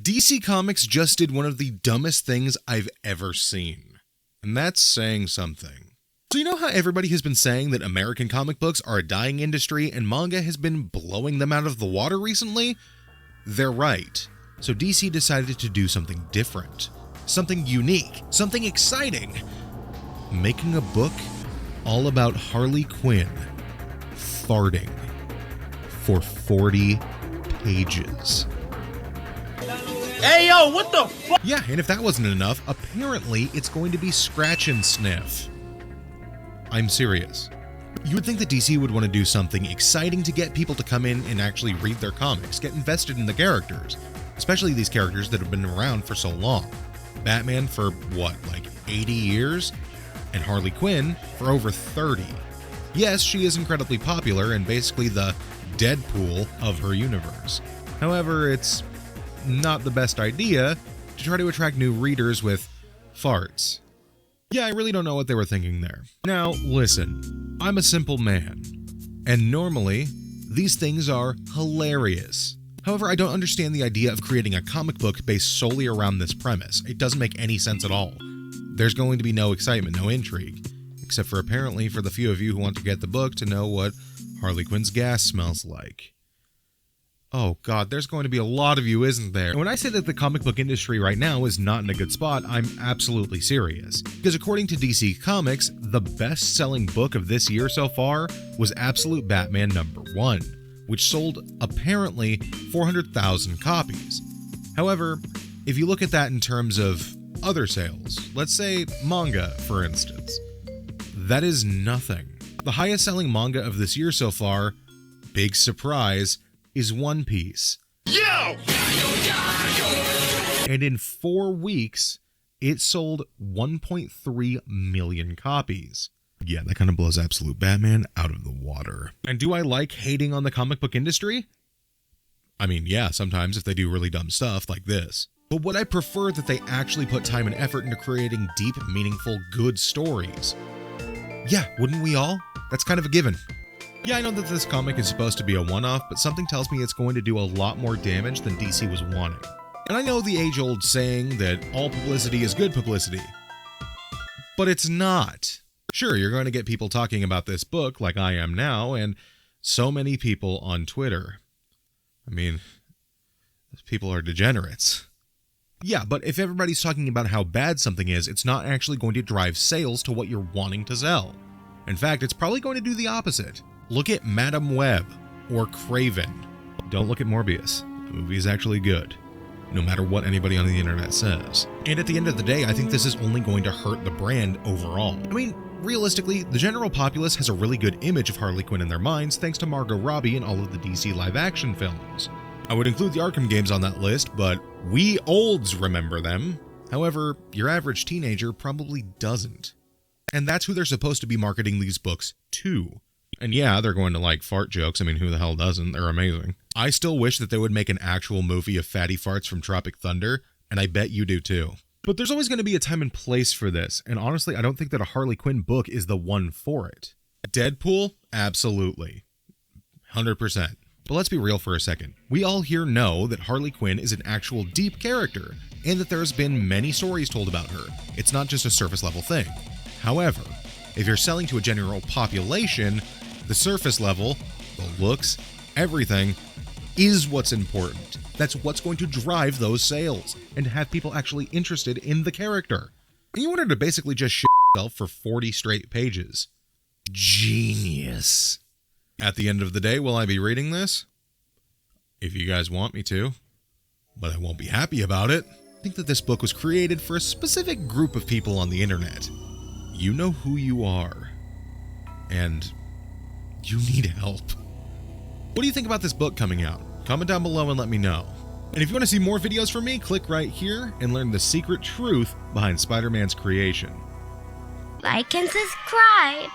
DC Comics just did one of the dumbest things I've ever seen. And that's saying something. So you know how everybody has been saying that American comic books are a dying industry and manga has been blowing them out of the water recently? They're right. So DC decided to do something different. Something unique. Something exciting. Making a book all about Harley Quinn farting for 40 pages. Hey yo, what the fuck? Yeah, and if that wasn't enough, apparently it's going to be scratch and sniff. I'm serious. You would think that DC would want to do something exciting to get people to come in and actually read their comics, get invested in the characters, especially these characters that have been around for so long. Batman for, what, like 80 years? And Harley Quinn for over 30. Yes, she is incredibly popular and basically the Deadpool of her universe. However, it's not the best idea to try to attract new readers with farts. Yeah, I really don't know what they were thinking there. Now, listen, I'm a simple man, and normally, these things are hilarious. However, I don't understand the idea of creating a comic book based solely around this premise. It doesn't make any sense at all. There's going to be no excitement, no intrigue, except for apparently for the few of you who want to get the book to know what Harley Quinn's gas smells like. Oh god, there's going to be a lot of you, isn't there? And when I say that the comic book industry right now is not in a good spot, I'm absolutely serious. Because according to DC Comics, the best-selling book of this year so far was Absolute Batman #1, which sold apparently 400,000 copies. However, if you look at that in terms of other sales, let's say manga, for instance, that is nothing. The highest-selling manga of this year so far, big surprise, is One Piece. Yo! And in 4 weeks, it sold 1.3 million copies. Yeah, that kind of blows Absolute Batman out of the water. And do I like hating on the comic book industry? I mean, yeah, sometimes if they do really dumb stuff like this. But would I prefer that they actually put time and effort into creating deep, meaningful, good stories? Yeah, wouldn't we all? That's kind of a given. Yeah, I know that this comic is supposed to be a one-off, but something tells me it's going to do a lot more damage than DC was wanting. And I know the age-old saying that all publicity is good publicity, but it's not. Sure, you're going to get people talking about this book like I am now, and so many people on Twitter. I mean, people are degenerates. Yeah, but if everybody's talking about how bad something is, it's not actually going to drive sales to what you're wanting to sell. In fact, it's probably going to do the opposite. Look at Madam Webb or Craven. Don't look at Morbius. The movie is actually good, no matter what anybody on the internet says. And at the end of the day, I think this is only going to hurt the brand overall. I mean, realistically, the general populace has a really good image of Harley Quinn in their minds thanks to Margot Robbie and all of the DC live-action films. I would include the Arkham games on that list, but we olds remember them. However, your average teenager probably doesn't. And that's who they're supposed to be marketing these books to. And yeah, they're going to like fart jokes. I mean, who the hell doesn't? They're amazing. I still wish that they would make an actual movie of fatty farts from Tropic Thunder, and I bet you do too. But there's always going to be a time and place for this, and honestly, I don't think that a Harley Quinn book is the one for it. Deadpool? Absolutely. 100%. But let's be real for a second. We all here know that Harley Quinn is an actual deep character, and that there's been many stories told about her. It's not just a surface level thing. However, if you're selling to a general population, the surface level, the looks, everything, is what's important. That's what's going to drive those sales, and have people actually interested in the character. And you want her to basically just shit herself for 40 straight pages. Genius. At the end of the day, will I be reading this? If you guys want me to. But I won't be happy about it. I think that this book was created for a specific group of people on the internet. You know who you are. And you need help. What do you think about this book coming out? Comment down below and let me know. And if you want to see more videos from me, click right here and learn the secret truth behind Spider-Man's creation. Like and subscribe.